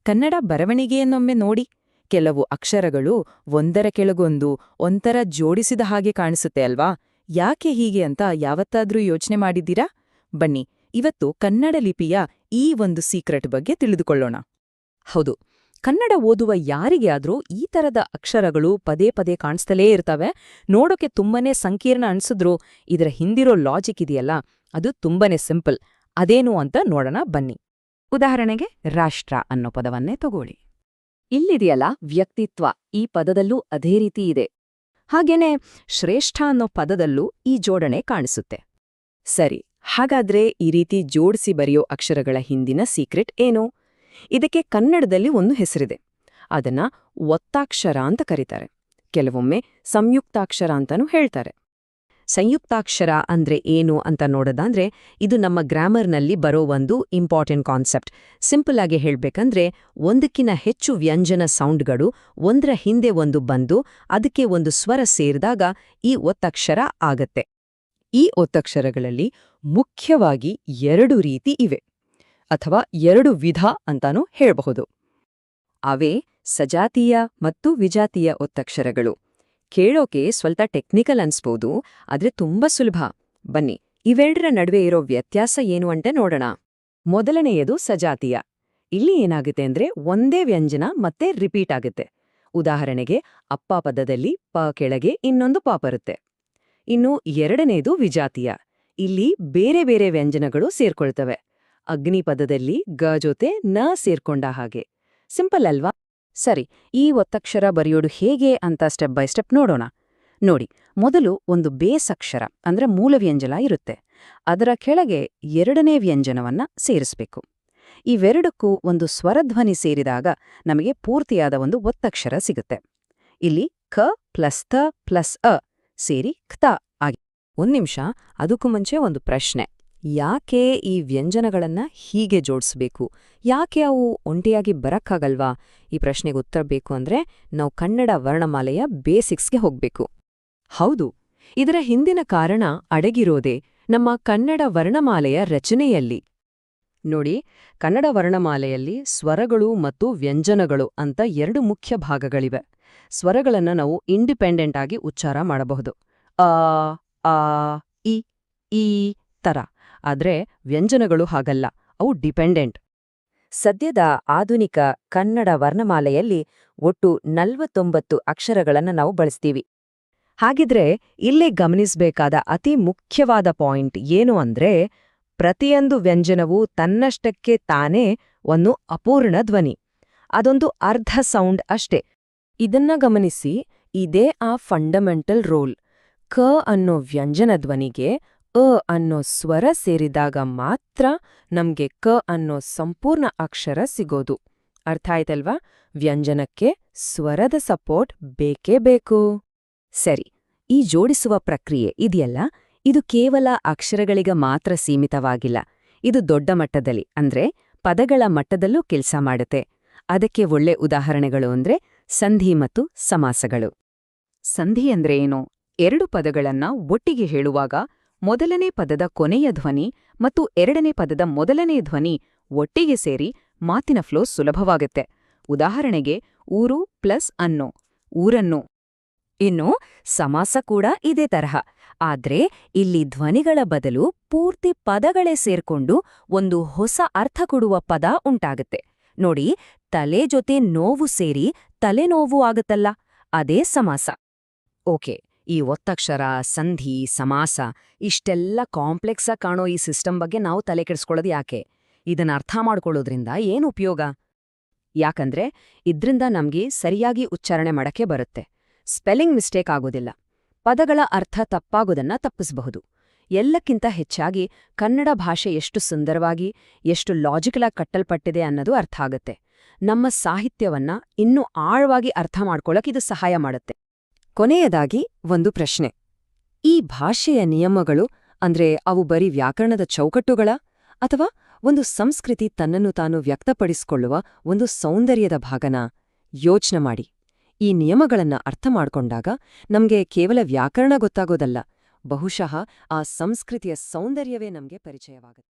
ಕನ್ನಡ ಬರವಣಿಗೆಯನ್ನೊಮ್ಮೆ ನೋಡಿ. ಕೆಲವು ಅಕ್ಷರಗಳು ಒಂದರ ಕೆಳಗೊಂದು ಒಂಥರ ಜೋಡಿಸಿದ ಹಾಗೆ ಕಾಣಿಸುತ್ತೆ ಅಲ್ವಾ? ಯಾಕೆ ಹೀಗೆ ಅಂತ ಯಾವತ್ತಾದ್ರೂ ಯೋಚನೆ ಮಾಡಿದ್ದೀರಾ? ಬನ್ನಿ, ಇವತ್ತು ಕನ್ನಡ ಲಿಪಿಯ ಈ ಒಂದು ಸೀಕ್ರೆಟ್ ಬಗ್ಗೆ ತಿಳಿದುಕೊಳ್ಳೋಣ. ಹೌದು, ಕನ್ನಡ ಓದುವ ಯಾರಿಗೆ ಆದ್ರೂ ಈ ತರದ ಅಕ್ಷರಗಳು ಪದೇ ಪದೇ ಕಾಣಿಸ್ತಲೇ ಇರ್ತವೆ. ನೋಡೋಕೆ ತುಂಬಾನೇ ಸಂಕೀರ್ಣ ಅನ್ಸಿದ್ರು ಇದರ ಹಿಂದಿರೋ ಲಾಜಿಕ್ ಇದೆಯಲ್ಲ, ಅದು ತುಂಬಾನೇ ಸಿಂಪಲ್. ಅದೇನು ಅಂತ ನೋಡೋಣ ಬನ್ನಿ. ಉದಾಹರಣೆಗೆ ರಾಷ್ಟ್ರ ಅನ್ನೋ ಪದವನ್ನೇ ತಗೊಳ್ಳಿ. ಇಲ್ಲಿದೆಯಲ್ಲ ವ್ಯಕ್ತಿತ್ವ, ಈ ಪದದಲ್ಲೂ ಅದೇ ರೀತಿ ಇದೆ. ಹಾಗೇನೆ ಶ್ರೇಷ್ಠ ಅನ್ನೋ ಪದದಲ್ಲೂ ಈ ಜೋಡಣೆ ಕಾಣಿಸುತ್ತೆ. ಸರಿ, ಹಾಗಾದ್ರೆ ಈ ರೀತಿ ಜೋಡಿಸಿ ಬರೆಯೋ ಅಕ್ಷರಗಳ ಹಿಂದಿನ ಸೀಕ್ರೆಟ್ ಏನು? ಇದಕ್ಕೆ ಕನ್ನಡದಲ್ಲಿ ಒಂದು ಹೆಸರಿದೆ. ಅದನ್ನ ಒತ್ತಾಕ್ಷರ ಅಂತ ಕರೀತಾರೆ. ಕೆಲವೊಮ್ಮೆ ಸಂಯುಕ್ತಾಕ್ಷರ ಅಂತಾನೂ ಹೇಳ್ತಾರೆ. ಸಂಯುಕ್ತಾಕ್ಷರ ಅಂದ್ರೆ ಏನು ಅಂತ ನೋಡೋದಾದ್ರೆ, ಇದು ನಮ್ಮ ಗ್ರಾಮರ್ನಲ್ಲಿ ಬರೋ ಒಂದು ಇಂಪಾರ್ಟೆಂಟ್ ಕಾನ್ಸೆಪ್ಟ್. ಸಿಂಪಲ್ ಆಗಿ ಹೇಳ್ಬೇಕಂದ್ರೆ, ಒಂದಕ್ಕಿಂತ ಹೆಚ್ಚು ವ್ಯಂಜನ ಸೌಂಡ್ಗಳು ಒಂದರ ಹಿಂದೆ ಒಂದು ಬಂದು ಅದಕ್ಕೆ ಒಂದು ಸ್ವರ ಸೇರಿದಾಗ ಈ ಒತ್ತಕ್ಷರ ಆಗತ್ತೆ. ಈ ಒತ್ತಕ್ಷರಗಳಲ್ಲಿ ಮುಖ್ಯವಾಗಿ 2 ರೀತಿ ಇವೆ, ಅಥವಾ 2 ವಿಧ ಅಂತಾನೂ ಹೇಳಬಹುದು. ಅವೇ ಸಜಾತೀಯ ಮತ್ತು ವಿಜಾತೀಯ ಒತ್ತಕ್ಷರಗಳು. ಕೇಳೋಕೆ ಸ್ವಲ್ಪ ಟೆಕ್ನಿಕಲ್ ಅನ್ಸ್ಬೋದು, ಆದ್ರೆ ತುಂಬಾ ಸುಲಭ. ಬನ್ನಿ, ಇವೆರಡರ ನಡುವೆ ಇರೋ ವ್ಯತ್ಯಾಸ ಏನು ಅಂತ ನೋಡೋಣ. ಮೊದಲನೆಯದು ಸಜಾತೀಯ. ಇಲ್ಲಿ ಏನಾಗುತ್ತೆ ಅಂದ್ರೆ ಒಂದೇ ವ್ಯಂಜನ ಮತ್ತೆ ರಿಪೀಟ್ ಆಗುತ್ತೆ. ಉದಾಹರಣೆಗೆ ಅಪ್ಪ ಪದದಲ್ಲಿ ಪ ಕೆಳಗೆ ಇನ್ನೊಂದು ಪ ಬರುತ್ತೆ. ಇನ್ನು ಎರಡನೇದು ವಿಜಾತೀಯ. ಇಲ್ಲಿ ಬೇರೆ ಬೇರೆ ವ್ಯಂಜನಗಳು ಸೇರ್ಕೊಳ್ತವೆ. ಅಗ್ನಿ ಪದದಲ್ಲಿ ಗ ಜೊತೆ ನ ಸೇರ್ಕೊಂಡ ಹಾಗೆ. ಸಿಂಪಲ್ ಅಲ್ವಾ? ಸರಿ, ಈ ಒತ್ತಕ್ಷರ ಬರೆಯೋದು ಹೇಗೆ ಅಂತ ಸ್ಟೆಪ್ ಬೈ ಸ್ಟೆಪ್ ನೋಡೋಣ. ನೋಡಿ, ಮೊದಲು ಒಂದು ಬೇಸ್ ಅಕ್ಷರ ಅಂದ್ರೆ ಮೂಲ ವ್ಯಂಜನ ಇರುತ್ತೆ. ಅದರ ಕೆಳಗೆ ಎರಡನೇ ವ್ಯಂಜನವನ್ನ ಸೇರಿಸಬೇಕು. ಇವೆರಡಕ್ಕೂ ಒಂದು ಸ್ವರಧ್ವನಿ ಸೇರಿದಾಗ ನಮಗೆ ಪೂರ್ತಿಯಾದ ಒಂದು ಒತ್ತಕ್ಷರ ಸಿಗುತ್ತೆ. ಇಲ್ಲಿ ಕ ಪ್ಲಸ್ ತ ಪ್ಲಸ್ ಅ ಸೇರಿ ಕ್ತ ಆಗಿ. ನಿಮಿಷ, ಅದಕ್ಕೂ ಮುಂಚೆ ಒಂದು ಪ್ರಶ್ನೆ. ಯಾಕೆ ಈ ವ್ಯಂಜನಗಳನ್ನ ಹೀಗೆ ಜೋಡಿಸ್ಬೇಕು? ಯಾಕೆ ಅವು ಒಂಟಿಯಾಗಿ ಬರಕ್ಕಾಗಲ್ವಾ? ಈ ಪ್ರಶ್ನೆಗೆ ಉತ್ತರ ಬೇಕು ಅಂದ್ರೆ ನಾವು ಕನ್ನಡ ವರ್ಣಮಾಲೆಯ ಬೇಸಿಕ್ಸ್ಗೆ ಹೋಗ್ಬೇಕು. ಹೌದು, ಇದರ ಹಿಂದಿನ ಕಾರಣ ಅಡಗಿರೋದೇ ನಮ್ಮ ಕನ್ನಡ ವರ್ಣಮಾಲೆಯ ರಚನೆಯಲ್ಲಿ. ನೋಡಿ, ಕನ್ನಡ ವರ್ಣಮಾಲೆಯಲ್ಲಿ ಸ್ವರಗಳು ಮತ್ತು ವ್ಯಂಜನಗಳು ಅಂತ 2 ಮುಖ್ಯ ಭಾಗಗಳಿವೆ. ಸ್ವರಗಳನ್ನ ನಾವು ಇಂಡಿಪೆಂಡೆಂಟ್ ಆಗಿ ಉಚ್ಚಾರ ಮಾಡಬಹುದು, ಅ ಆ ಇ ಈ ತರ. ಆದ್ರೆ ವ್ಯಂಜನಗಳು ಹಾಗಲ್ಲ, ಅವು ಡಿಪೆಂಡೆಂಟ್. ಸದ್ಯದ ಆಧುನಿಕ ಕನ್ನಡ ವರ್ಣಮಾಲೆಯಲ್ಲಿ ಒಟ್ಟು 49 ಅಕ್ಷರಗಳನ್ನು ನಾವು ಬಳಸ್ತೀವಿ. ಹಾಗಿದ್ರೆ ಇಲ್ಲೇ ಗಮನಿಸಬೇಕಾದ ಅತಿ ಮುಖ್ಯವಾದ ಪಾಯಿಂಟ್ ಏನು ಅಂದ್ರೆ, ಪ್ರತಿಯೊಂದು ವ್ಯಂಜನವೂ ತನ್ನಷ್ಟಕ್ಕೆ ತಾನೇ ಒಂದು ಅಪೂರ್ಣ ಧ್ವನಿ. ಅದೊಂದು ಅರ್ಧ ಸೌಂಡ್ ಅಷ್ಟೇ. ಇದನ್ನ ಗಮನಿಸಿ, ಇದೇ ಆ ಫಂಡಮೆಂಟಲ್ ರೋಲ್. ಕ ಅನ್ನೋ ವ್ಯಂಜನ ಧ್ವನಿಗೆ ಅ ಅನ್ನೋ ಸ್ವರ ಸೇರಿದಾಗ ಮಾತ್ರ ನಮ್ಗೆ ಕ ಅನ್ನೋ ಸಂಪೂರ್ಣ ಅಕ್ಷರ ಸಿಗೋದು. ಅರ್ಥ ಆಯ್ತಲ್ವಾ? ವ್ಯಂಜನಕ್ಕೆ ಸ್ವರದ ಸಪೋರ್ಟ್ ಬೇಕೇ ಬೇಕು. ಸರಿ, ಈ ಜೋಡಿಸುವ ಪ್ರಕ್ರಿಯೆ ಇದೆಯಲ್ಲ, ಇದು ಕೇವಲ ಅಕ್ಷರಗಳಿಗೆ ಮಾತ್ರ ಸೀಮಿತವಾಗಿಲ್ಲ. ಇದು ದೊಡ್ಡ ಮಟ್ಟದಲ್ಲಿ ಅಂದ್ರೆ ಪದಗಳ ಮಟ್ಟದಲ್ಲೂ ಕೆಲಸ ಮಾಡುತ್ತೆ. ಅದಕ್ಕೆ ಒಳ್ಳೆ ಉದಾಹರಣೆಗಳು ಅಂದ್ರೆ ಸಂಧಿ ಮತ್ತು ಸಮಾಸಗಳು. ಸಂಧಿ ಅಂದ್ರೆ ಏನು? 2 ಪದಗಳನ್ನ ಒಟ್ಟಿಗೆ ಹೇಳುವಾಗ ಮೊದಲನೇ ಪದದ ಕೊನೆಯ ಧ್ವನಿ ಮತ್ತು ಎರಡನೇ ಪದದ ಮೊದಲನೇ ಧ್ವನಿ ಒಟ್ಟಿಗೆ ಸೇರಿ ಮಾತಿನ ಫ್ಲೋ ಸುಲಭವಾಗುತ್ತೆ. ಉದಾಹರಣೆಗೆ ಊರು ಪ್ಲಸ್ ಅನ್ನೋ, ಊರನ್ನು. ಇನ್ನು ಸಮಾಸ ಕೂಡ ಇದೇ ತರಹ. ಆದ್ರೆ ಇಲ್ಲಿ ಧ್ವನಿಗಳ ಬದಲು ಪೂರ್ತಿ ಪದಗಳೇ ಸೇರ್ಕೊಂಡು ಒಂದು ಹೊಸ ಅರ್ಥ ಕೊಡುವ ಪದ ಉಂಟಾಗುತ್ತೆ. ನೋಡಿ, ತಲೆ ಜೊತೆ ನೋವು ಸೇರಿ ತಲೆನೋವು ಆಗುತ್ತಲ್ಲ, ಅದೇ ಸಮಾಸ. ಓಕೆ, ಈ ಒತ್ತಕ್ಷರ, ಸಂಧಿ, ಸಮಾಸ ಇಷ್ಟೆಲ್ಲ ಕಾಂಪ್ಲೆಕ್ಸ್ ಆಗಿ ಕಾಣೋ ಈ ಸಿಸ್ಟಮ್ ಬಗ್ಗೆ ನಾವು ತಲೆ ಕೆಡಿಸ್ಕೊಳ್ಳೋದು ಯಾಕೆ? ಇದನ್ನ ಅರ್ಥ ಮಾಡ್ಕೊಳ್ಳೋದ್ರಿಂದ ಏನು ಉಪಯೋಗ? ಯಾಕಂದ್ರೆ ಇದ್ರಿಂದ ನಮ್ಗೆ ಸರಿಯಾಗಿ ಉಚ್ಚಾರಣೆ ಮಾಡಕ್ಕೆ ಬರುತ್ತೆ. ಸ್ಪೆಲ್ಲಿಂಗ್ ಮಿಸ್ಟೇಕ್ ಆಗೋದಿಲ್ಲ. ಪದಗಳ ಅರ್ಥ ತಪ್ಪಾಗೋದನ್ನ ತಪ್ಪಿಸಬಹುದು. ಎಲ್ಲಕ್ಕಿಂತ ಹೆಚ್ಚಾಗಿ ಕನ್ನಡ ಭಾಷೆ ಎಷ್ಟು ಸುಂದರವಾಗಿ, ಎಷ್ಟು ಲಾಜಿಕಲ್ ಆಗಿ ಕಟ್ಟಲ್ಪಟ್ಟಿದೆ ಅನ್ನೋದು ಅರ್ಥ ಆಗುತ್ತೆ. ನಮ್ಮ ಸಾಹಿತ್ಯವನ್ನ ಇನ್ನೂ ಆಳವಾಗಿ ಅರ್ಥ ಮಾಡ್ಕೊಳ್ಳೋಕೆ ಇದು ಸಹಾಯ ಮಾಡುತ್ತೆ. ಕೊನೆಯದಾಗಿ ಒಂದು ಪ್ರಶ್ನೆ. ಈ ಭಾಷೆಯ ನಿಯಮಗಳು ಅಂದ್ರೆ ಅವು ಬರೀ ವ್ಯಾಕರಣದ ಚೌಕಟ್ಟುಗಳ, ಅಥವಾ ಒಂದು ಸಂಸ್ಕೃತಿ ತನ್ನನ್ನು ತಾನು ವ್ಯಕ್ತಪಡಿಸಿಕೊಳ್ಳುವ ಒಂದು ಸೌಂದರ್ಯದ ಭಾಗನ? ಯೋಚನೆ ಮಾಡಿ. ಈ ನಿಯಮಗಳನ್ನ ಅರ್ಥ ಮಾಡ್ಕೊಂಡಾಗ ನಮ್ಗೆ ಕೇವಲ ವ್ಯಾಕರಣ ಗೊತ್ತಾಗೋದಲ್ಲ, ಬಹುಶಃ ಆ ಸಂಸ್ಕೃತಿಯ ಸೌಂದರ್ಯವೇ ನಮ್ಗೆ ಪರಿಚಯವಾಗುತ್ತೆ.